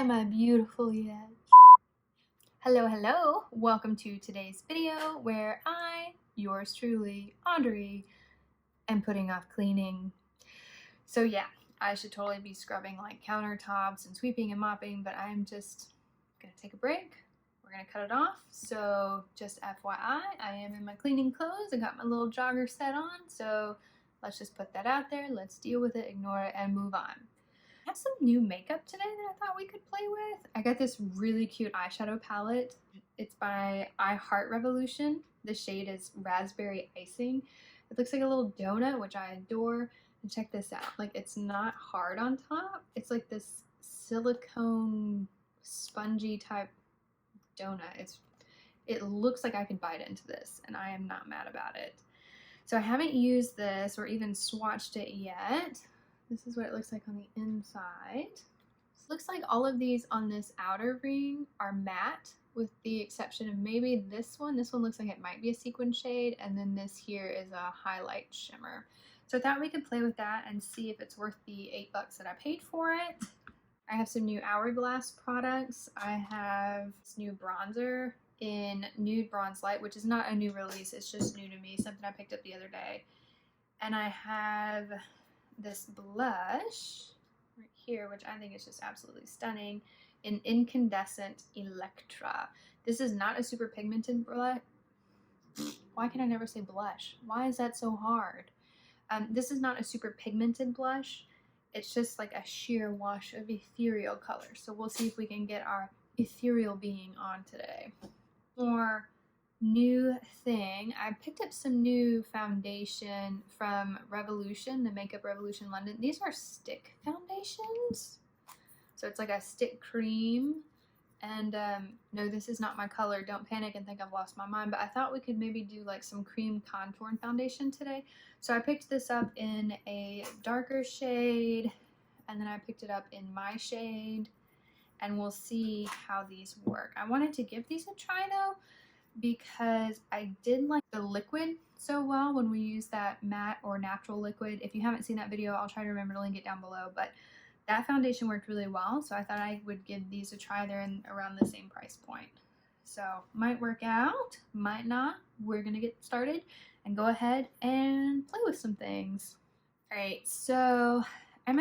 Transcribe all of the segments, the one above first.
Hi, my beautiful yet. Hello. Welcome to today's video where I, yours truly, Audrey, am putting off cleaning. So yeah, I should totally be scrubbing like countertops and sweeping and mopping, but I'm just gonna take a break. We're gonna cut it off. So just FYI, I am in my cleaning clothes. I got my little jogger set on. So let's just put that out there. Let's deal with it, ignore it, and move on. I have some new makeup today that I thought we could play with. I got this really cute eyeshadow palette. It's by I Heart Revolution. The shade is Raspberry Icing. It looks like a little donut, which I adore. And check this out. Like, it's not hard on top. It's like this silicone spongy type donut. It looks like I could bite into this, and I am not mad about it. So I haven't used this or even swatched it yet. This is what it looks like on the inside. It looks like all of these on this outer ring are matte, with the exception of maybe this one. This one looks like it might be a sequin shade, and then this here is a highlight shimmer. So I thought we could play with that and see if it's worth the $8 that I paid for it. I have some new Hourglass products. I have this new bronzer in Nude Bronze Light, which is not a new release, it's just new to me, something I picked up the other day. And I have this blush right here, which I think is just absolutely stunning, in Incandescent Electra. This is not a super pigmented blush. Why can I never say blush? Why is that so hard? This is not a super pigmented blush. It's just like a sheer wash of ethereal color. So we'll see if we can get our ethereal being on today. More new thing, I picked up some new foundation from Revolution, the Makeup Revolution London. These are stick foundations, so it's like a stick cream. And no, this is not my color. Don't panic and think I've lost my mind, but I thought we could maybe do like some cream contour foundation today. So I picked this up in a darker shade, and then I picked it up in my shade, and we'll see how these work. I wanted to give these a try though, because I did like the liquid so well when we used that matte or natural liquid. If you haven't seen that video, I'll try to remember to link it down below, but that foundation worked really well, so I thought I would give these a try. They're in around the same price point. So might work out, might not. We're gonna get started and go ahead and play with some things. All right, so I'm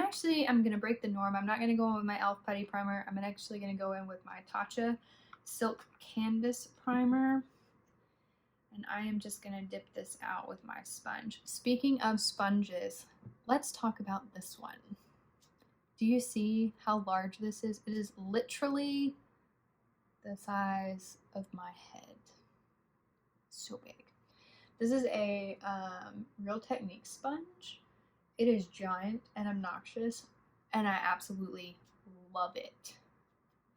gonna break the norm. I'm not gonna go in with my e.l.f. Putty Primer. I'm actually gonna go in with my TATCHA Silk Canvas Primer, and I am just gonna dip this out with my sponge. Speaking of sponges, let's talk about this one. Do you see how large this is? It is literally the size of my head. So big. This is a Real Technique sponge. It is giant and obnoxious, and I absolutely love it.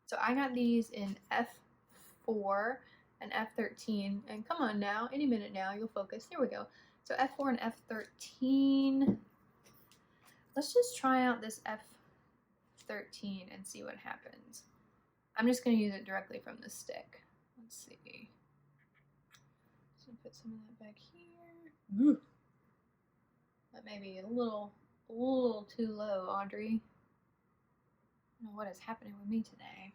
So I got these in F4 and F13, and come on now, any minute now, you'll focus. Here we go. So F4 and F13. Let's just try out this F13 and see what happens. I'm just going to use it directly from the stick. Let's see. So put some of that back here. Ooh. That may be a little too low, Audrey. I don't know what is happening with me today.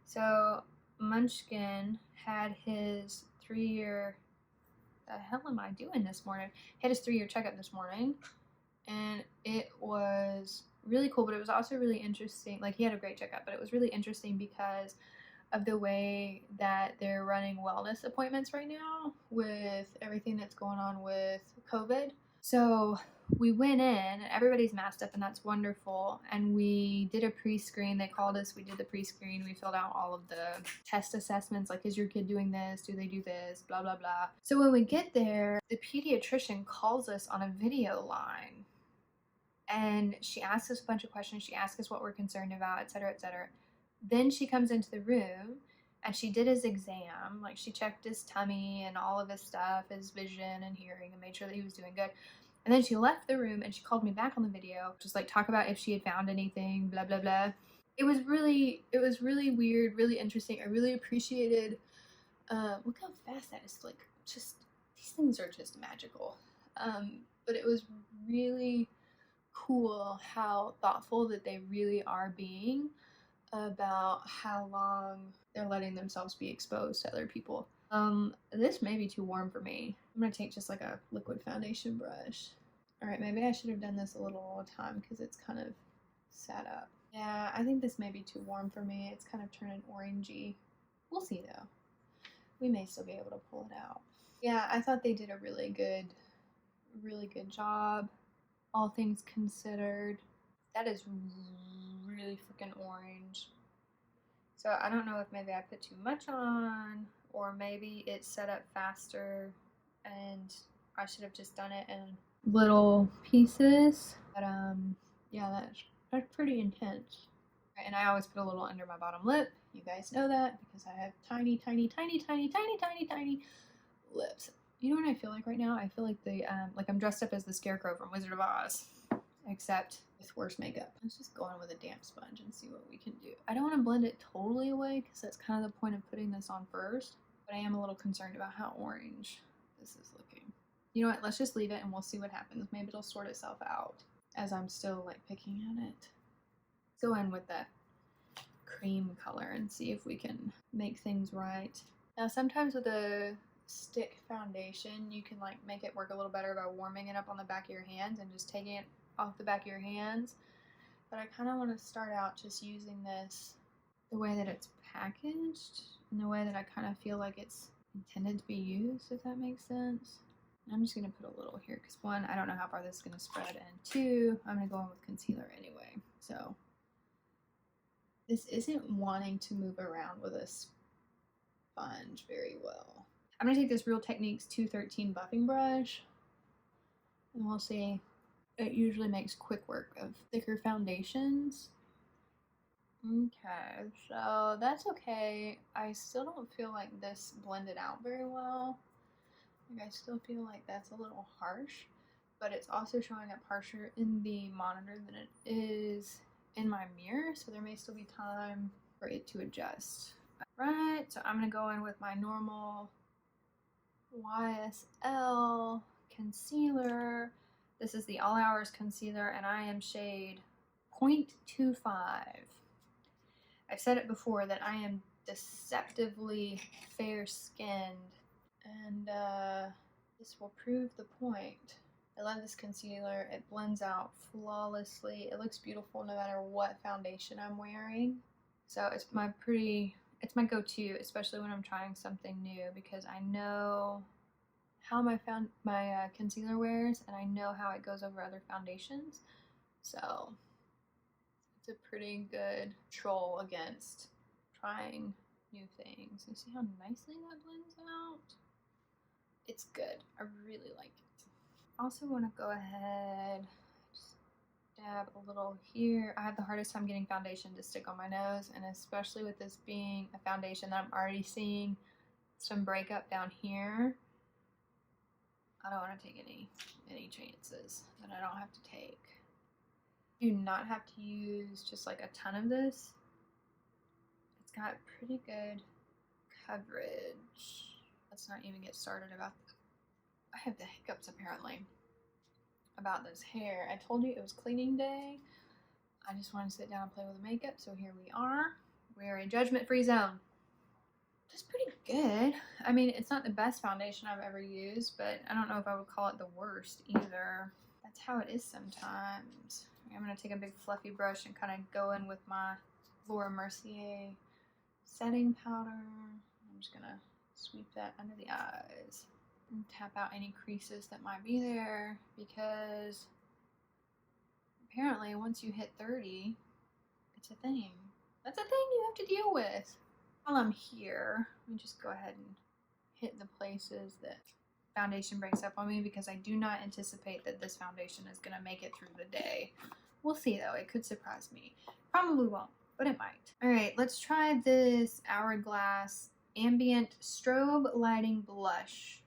So Munchkin had his 3-year, the hell am I doing this morning? He had his 3-year checkup this morning, and it was really cool, but it was also really interesting. Like, he had a great checkup, but it was really interesting because of the way that they're running wellness appointments right now with everything that's going on with COVID. So we went in and everybody's masked up, and that's wonderful. And we did a pre-screen. They called us, we did the pre-screen, we filled out all of the test assessments, like, is your kid doing this, do they do this, blah blah blah. So when we get there, the pediatrician calls us on a video line, and she asks us a bunch of questions. She asks us what we're concerned about, etc., etc. Then she comes into the room and she did his exam. Like, she checked his tummy and all of his stuff, his vision and hearing, and made sure that he was doing good. And then she left the room and she called me back on the video, just like talk about if she had found anything, blah blah blah. It was really weird, really interesting. I really appreciated. Look how fast that is. Like, just these things are just magical. But it was really cool how thoughtful that they really are being about how long they're letting themselves be exposed to other people. This may be too warm for me. I'm gonna take just like a liquid foundation brush. All right, maybe I should have done this a little all the time because it's kind of sat up. Yeah, I think this may be too warm for me. It's kind of turning orangey. We'll see though. We may still be able to pull it out. Yeah, I thought they did a really good job, all things considered. That is really freaking orange. So I don't know if maybe I put too much on, or maybe it's set up faster and I should have just done it in little pieces. But yeah, that's pretty intense. And I always put a little under my bottom lip. You guys know that because I have tiny, tiny, tiny, tiny, tiny, tiny, tiny lips. You know what I feel like right now? I feel like like I'm dressed up as the Scarecrow from Wizard of Oz, except with worse makeup. Let's just go in with a damp sponge and see what we can do. I don't want to blend it totally away because that's kind of the point of putting this on first, but I am a little concerned about how orange this is looking. You know what? Let's just leave it and we'll see what happens. Maybe it'll sort itself out as I'm still like picking at it. Go in with that cream color and see if we can make things right. Now sometimes with a stick foundation you can like make it work a little better by warming it up on the back of your hands and just taking it off the back of your hands, but I kind of want to start out just using this the way that it's packaged and the way that I kind of feel like it's intended to be used, if that makes sense. I'm just going to put a little here because one, I don't know how far this is going to spread, and two, I'm going to go in with concealer anyway. So this isn't wanting to move around with a sponge very well. I'm going to take this Real Techniques 213 buffing brush and we'll see. It usually makes quick work of thicker foundations. Okay, so that's okay. I still don't feel like this blended out very well. Like I still feel like that's a little harsh, but it's also showing up harsher in the monitor than it is in my mirror, so there may still be time for it to adjust. Right, so I'm gonna go in with my normal YSL concealer. This is the All Hours concealer and I am shade 0.25. I've said it before that I am deceptively fair-skinned, and this will prove the point. I love this concealer. It blends out flawlessly. It looks beautiful no matter what foundation I'm wearing. So it's my go-to, especially when I'm trying something new, because I know how my concealer wears and I know how it goes over other foundations. So it's a pretty good troll against trying new things. You see how nicely that blends out? It's good. I really like it. I also want to go ahead, just dab a little here. I have the hardest time getting foundation to stick on my nose, and especially with this being a foundation that I'm already seeing some breakup down here. I don't want to take any chances that I don't have to take. Do not have to use just like a ton of this. It's got pretty good coverage. Let's not even get started about I have the hiccups apparently about this hair. I told you it was cleaning day. I just want to sit down and play with the makeup, so here we are. We're in judgment-free zone. That's pretty good. I mean, it's not the best foundation I've ever used, but I don't know if I would call it the worst either. That's how it is sometimes. I'm going to take a big fluffy brush and kind of go in with my Mercier setting powder. I'm just going to sweep that under the eyes and tap out any creases that might be there, because apparently once you hit 30, it's a thing. That's a thing you have to deal with. While I'm here, let me just go ahead and hit the places that foundation breaks up on me, because I do not anticipate that this foundation is going to make it through the day. We'll see though, it could surprise me. Probably won't, but it might. Alright, let's try this Hourglass Ambient Strobe Lighting Blush.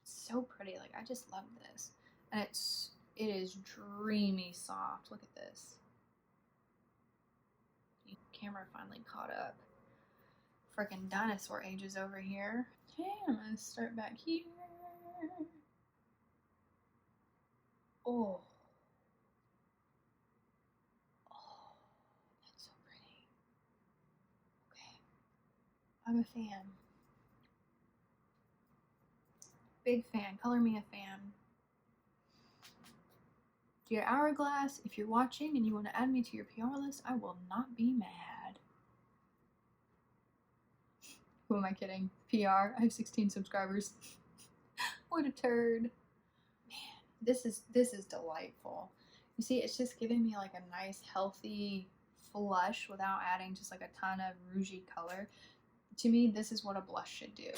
It's so pretty, like I just love this. And it is dreamy soft. Look at this. The camera finally caught up. Freaking dinosaur ages over here. Okay, I'm gonna start back here. Oh. Oh, that's so pretty. I'm a fan. Big fan. Color me a fan. Dear Hourglass, if you're watching and you want to add me to your PR list, I will not be mad. Who am I kidding? PR. I have 16 subscribers. What a turd. Man, this is delightful. You see, it's just giving me like a nice, healthy flush without adding just like a ton of rougey color. To me, this is what a blush should do.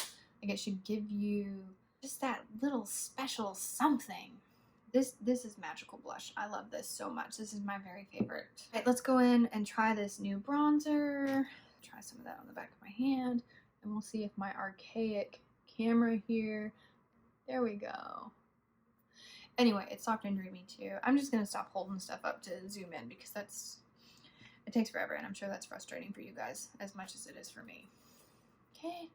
Like, it should give you just that little special something. This is magical blush. I love this so much. This is my very favorite. All right, let's go in and try this new bronzer. Try some of that on the back of my hand, and we'll see if my archaic camera here. There we go. Anyway, it's soft and dreamy too. I'm just gonna stop holding stuff up to zoom in because it takes forever, and I'm sure that's frustrating for you guys as much as it is for me. Okay.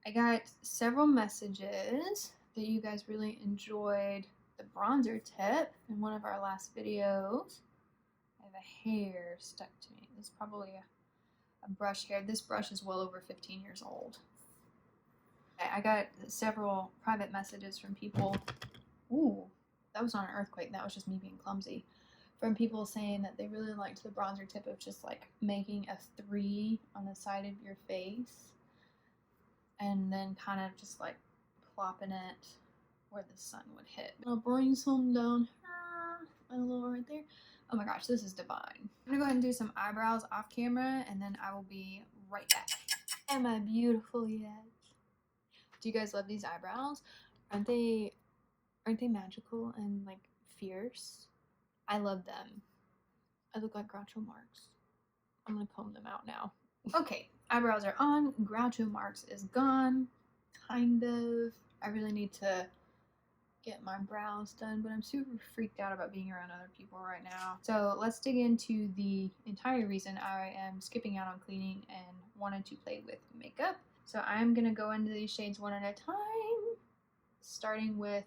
I got several messages that you guys really enjoyed the bronzer tip in one of our last videos. I have a hair stuck to me. This is probably a brush hair. This brush is well over 15 years old. I got several private messages from people. Ooh, that was not an earthquake. That was just me being clumsy. From people saying that they really liked the bronzer tip of just like making a 3 on the side of your face and then kind of just like plopping it where the sun would hit. I'll bring some down here and a little right there. Oh my gosh, this is divine. I'm gonna go ahead and do some eyebrows off camera, and then I will be right back. Am I beautiful yet? Do you guys love these eyebrows? Aren't they magical and like fierce? I love them. I look like Groucho Marx. I'm gonna comb them out now. Okay, eyebrows are on. Groucho Marx is gone. Kind of. I really need to get my brows done, but I'm super freaked out about being around other people right now. So let's dig into the entire reason I am skipping out on cleaning and wanted to play with makeup. So I'm gonna go into these shades one at a time, starting with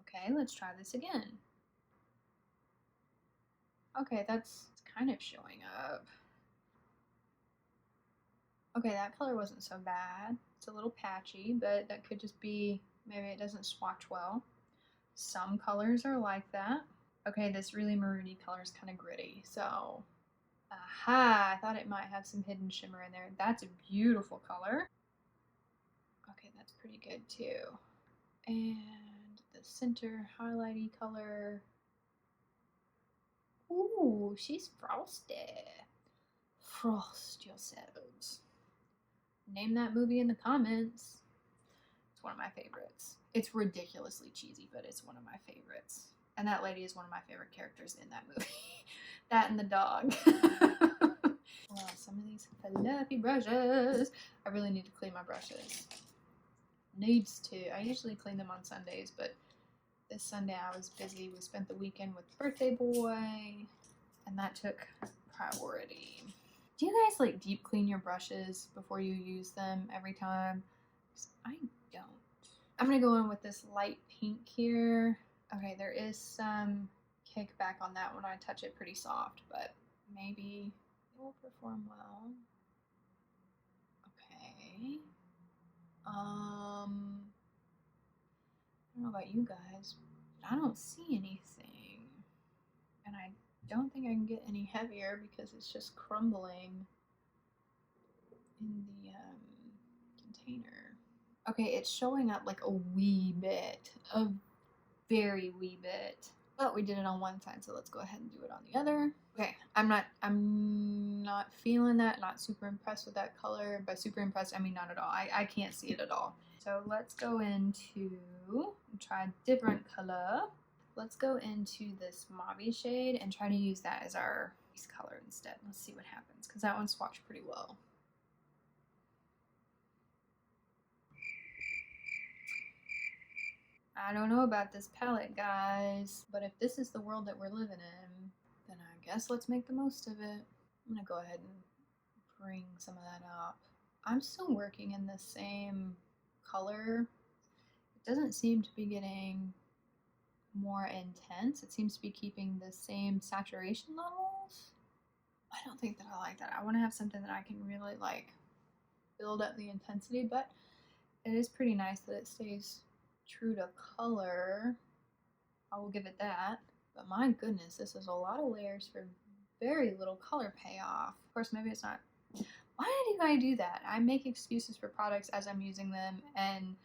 okay, let's try this again. Okay, that's kind of showing up. Okay, that color wasn't so bad. It's a little patchy, but that could just be maybe it doesn't swatch well. Some colors are like that. Okay, this really maroony color is kind of gritty, so aha, I thought it might have some hidden shimmer in there. That's a beautiful color. Okay, that's pretty good too. And the center highlighty color. Ooh, she's frosty. Frost yourselves. Name that movie in the comments. It's one of my favorites. It's ridiculously cheesy, but it's one of my favorites. And that lady is one of my favorite characters in that movie. That and the dog. Wow, some of these fluffy brushes. I really need to clean my brushes. Needs to. I usually clean them on Sundays, but this Sunday I was busy. We spent the weekend with birthday boy, and that took priority. Do you guys like deep clean your brushes before you use them every time? I don't. I'm gonna go in with this light pink here. Okay, there is some kickback on that when I touch it pretty soft, but maybe it will perform well. Okay. I don't know about you guys, but I don't see anything. And I don't think I can get any heavier because it's just crumbling in the container. Okay, it's showing up like a wee bit, a very wee bit. But we did it on one side, so let's go ahead and do it on the other. Okay, I'm not feeling that, not super impressed with that color. By super impressed, I mean not at all. I can't see it at all. So let's go into, try a different color. Let's go into this mauve shade and try to use that as our base color instead. Let's see what happens, because that one swatched pretty well. I don't know about this palette, guys, but if this is the world that we're living in, then I guess let's make the most of it. I'm gonna go ahead and bring some of that up. I'm still working in the same color. It doesn't seem to be getting more intense. It seems to be keeping the same saturation levels. I don't think that I like that. I want to have something that I can really like build up the intensity, but it is pretty nice that it stays true to color. I will give it that. But my goodness, this is a lot of layers for very little color payoff. Of course, maybe it's not. Why do I do that? I make excuses for products as I'm using them and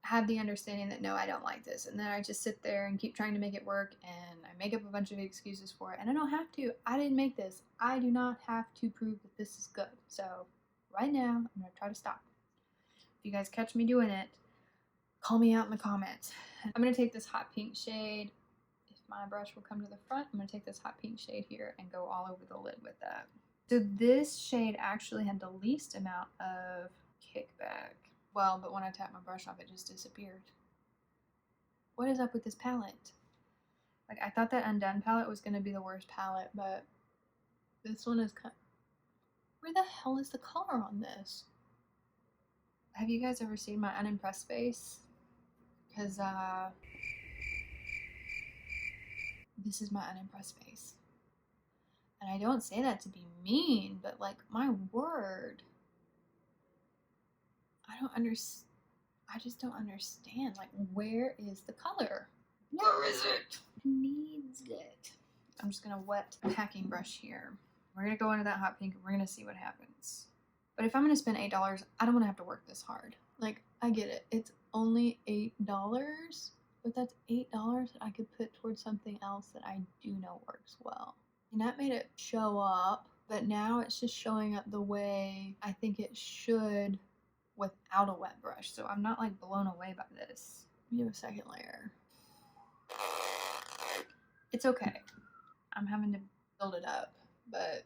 have the understanding that no, I don't like this. And then I just sit there and keep trying to make it work, and I make up a bunch of excuses for it. And I don't have to. I didn't make this. I do not have to prove that this is good. So right now, I'm going to try to stop. If you guys catch me doing it, call me out in the comments. I'm going to take this hot pink shade. If my brush will come to the front, I'm going to take this hot pink shade here and go all over the lid with that. So this shade actually had the least amount of kickback. Well, but when I tapped my brush off, it just disappeared. What is up with this palette? Like, I thought that Undone palette was going to be the worst palette, but this one is kind of... Where the hell is the color on this? Have you guys ever seen my unimpressed face? Because, this is my unimpressed face. And I don't say that to be mean, but like, my word. I just don't understand. Like, where is the color? Where is it? It needs it. I'm just gonna wet the packing brush here. We're gonna go into that hot pink and we're gonna see what happens. But if I'm gonna spend $8, I don't wanna have to work this hard. Like, I get it. It's only $8, but that's $8 that I could put towards something else that I do know works well. And that made it show up, but now it's just showing up the way I think it should without a wet brush. So I'm not like blown away by this. Let me do a second layer. It's okay. I'm having to build it up, but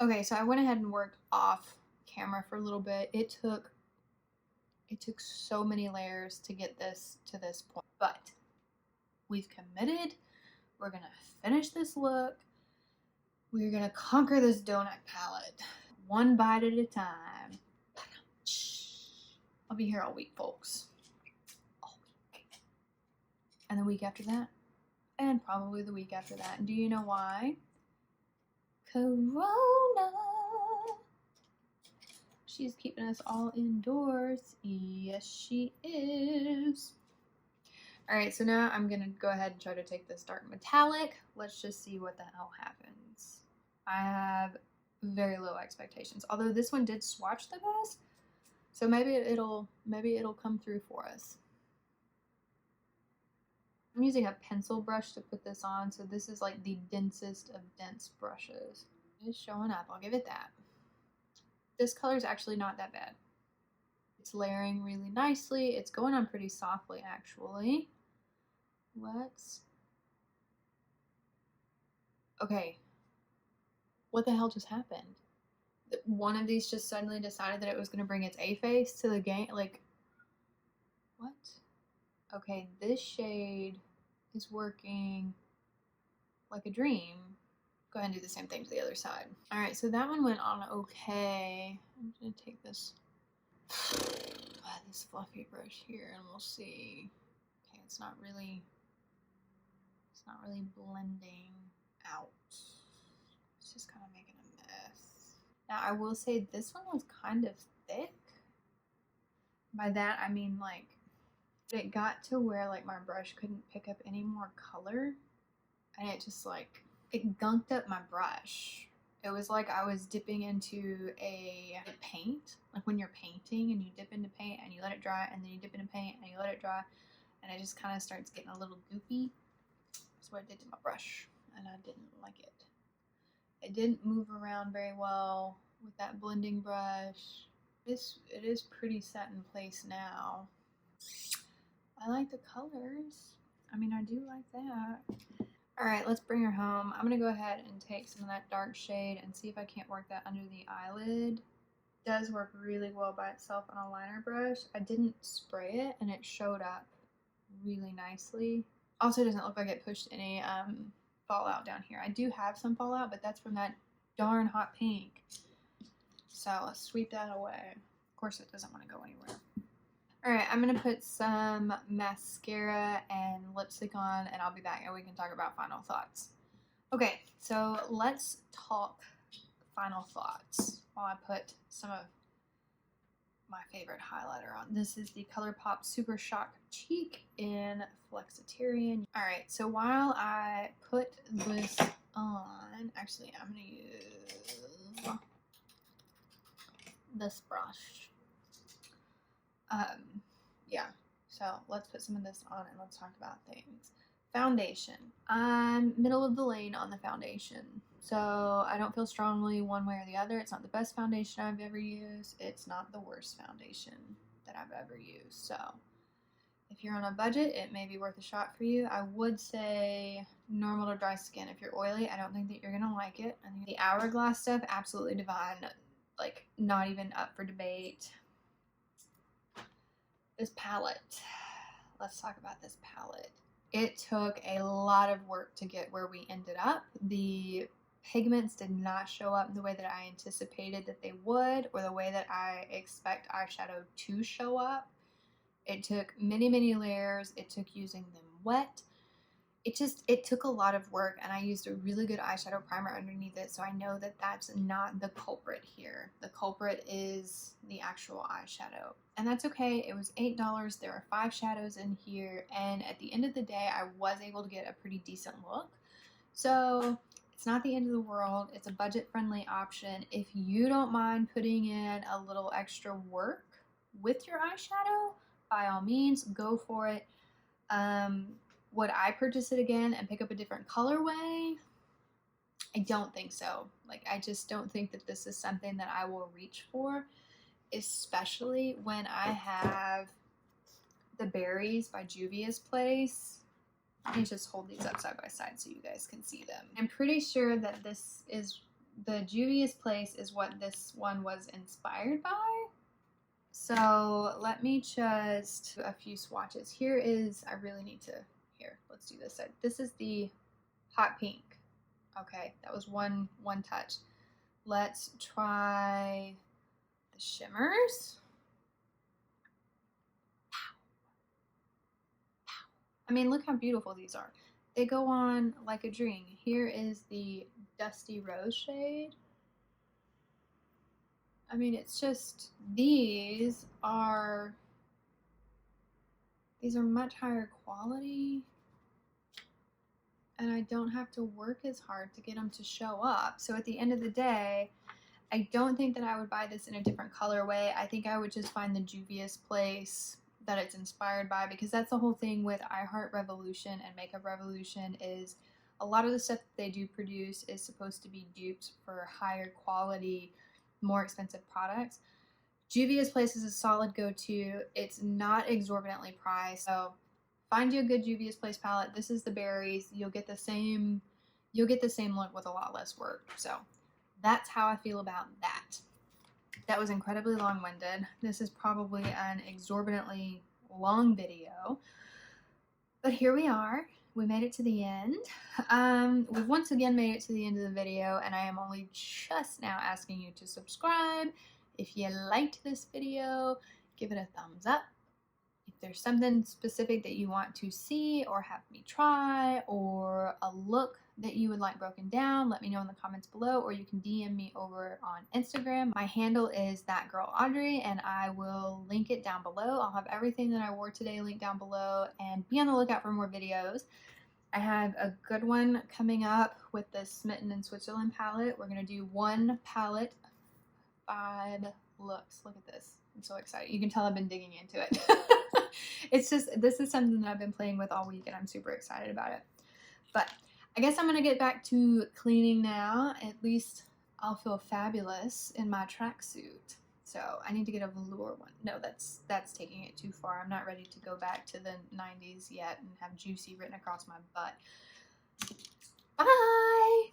okay, so I went ahead and worked off camera for a little bit. It took so many layers to get this to this point, but we've committed. We're gonna finish this look. We're gonna conquer this donut palette one bite at a time. I'll be here all week, folks. All week. And the week after that. And probably the week after that. And do you know why? Corona. She's keeping us all indoors. Yes, she is. Alright, so now I'm gonna go ahead and try to take this dark metallic. Let's just see what the hell happens. I have very low expectations. Although this one did swatch the best. So maybe it'll come through for us. I'm using a pencil brush to put this on, so this is like the densest of dense brushes. It's showing up, I'll give it that. This color is actually not that bad. It's layering really nicely. It's going on pretty softly, actually. Okay. What the hell just happened? One of these just suddenly decided that it was going to bring its A-face to the game. Like, what? Okay, this shade is working like a dream. Go ahead and do the same thing to the other side. All right, so that one went on okay. I'm going to take this fluffy brush here and we'll see. Okay, it's not really blending out. It's just kind of making a mess. Now I will say this one was kind of thick. By that I mean like it got to where like my brush couldn't pick up any more color, and it just like it gunked up my brush. It was like I was dipping into a paint, like when you're painting and you dip into paint and you let it dry, and then you dip into paint and you let it dry, and it just kind of starts getting a little goopy. That's what it did to my brush, and I didn't like it. It didn't move around very well with that blending brush. It is pretty set in place now. I like the colors. I mean, I do like that. Alright, let's bring her home. I'm going to go ahead and take some of that dark shade and see if I can't work that under the eyelid. It does work really well by itself on a liner brush. I didn't spray it and it showed up really nicely. Also, it doesn't look like it pushed any fallout down here. I do have some fallout, but that's from that darn hot pink. So let's sweep that away. Of course, it doesn't want to go anywhere. Alright, I'm gonna put some mascara and lipstick on, and I'll be back and we can talk about final thoughts. Okay, so let's talk final thoughts while I put some of my favorite highlighter on. This is the ColourPop Super Shock Cheek in Flexitarian. Alright, so while I put this on, actually I'm going to use this brush. Yeah, so let's put some of this on and let's talk about things. Foundation. I'm middle of the lane on the foundation. So I don't feel strongly one way or the other. It's not the best foundation I've ever used. It's not the worst foundation that I've ever used. So if you're on a budget, it may be worth a shot for you. I would say normal to dry skin. If you're oily, I don't think that you're going to like it. I think the Hourglass stuff, absolutely divine. Like, not even up for debate. This palette. Let's talk about this palette. It took a lot of work to get where we ended up. The pigments did not show up the way that I anticipated that they would, or the way that I expect eyeshadow to show up. It took many, many layers. It took using them wet. It took a lot of work, and I used a really good eyeshadow primer underneath it, so I know that that's not the culprit here. The culprit is the actual eyeshadow, and that's okay. It was $8. There are 5 shadows in here, and at the end of the day, I was able to get a pretty decent look. So it's not the end of the world. It's a budget-friendly option. If you don't mind putting in a little extra work with your eyeshadow, by all means, go for it. Would I purchase it again and pick up a different colorway? I don't think so. Like, I just don't think that this is something that I will reach for, especially when I have the Berries by Juvia's Place. Let me just hold these up side by side so you guys can see them. I'm pretty sure that this is, the Juvia's Place is what this one was inspired by. So let me just do a few swatches. Here is, I really need to, here, let's do this side. This is the hot pink. Okay, that was one touch. Let's try the shimmers. I mean, look how beautiful these are. They go on like a dream. Here is the Dusty Rose shade. I mean, it's just, these are much higher quality, and I don't have to work as hard to get them to show up. So at the end of the day, I don't think that I would buy this in a different colorway. I think I would just find the Juvia's Place that it's inspired by, because that's the whole thing with I Heart Revolution and Makeup Revolution, is a lot of the stuff that they do produce is supposed to be duped for higher quality, more expensive products. Juvia's Place is a solid go-to. It's not exorbitantly priced, so find you a good Juvia's Place palette. This is the Berries. You'll get the same look with a lot less work. So that's how I feel about that. That was incredibly long-winded. This is probably an exorbitantly long video, but here we are. We made it to the end. We've once again made it to the end of the video, and I am only just now asking you to subscribe. If you liked this video, give it a thumbs up. If there's something specific that you want to see or have me try, or a look that you would like broken down, let me know in the comments below, or you can DM me over on Instagram. My handle is thatgirlaudrey, and I will link it down below. I'll have everything that I wore today linked down below, and be on the lookout for more videos. I have a good one coming up with the Smitten in Switzerland palette. We're going to do one palette, 5 looks. Look at this. I'm so excited. You can tell I've been digging into it. It's just, this is something that I've been playing with all week, and I'm super excited about it. But I guess I'm going to get back to cleaning now. At least I'll feel fabulous in my tracksuit. So I need to get a velour one. No, that's taking it too far. I'm not ready to go back to the 90s yet and have juicy written across my butt. Bye!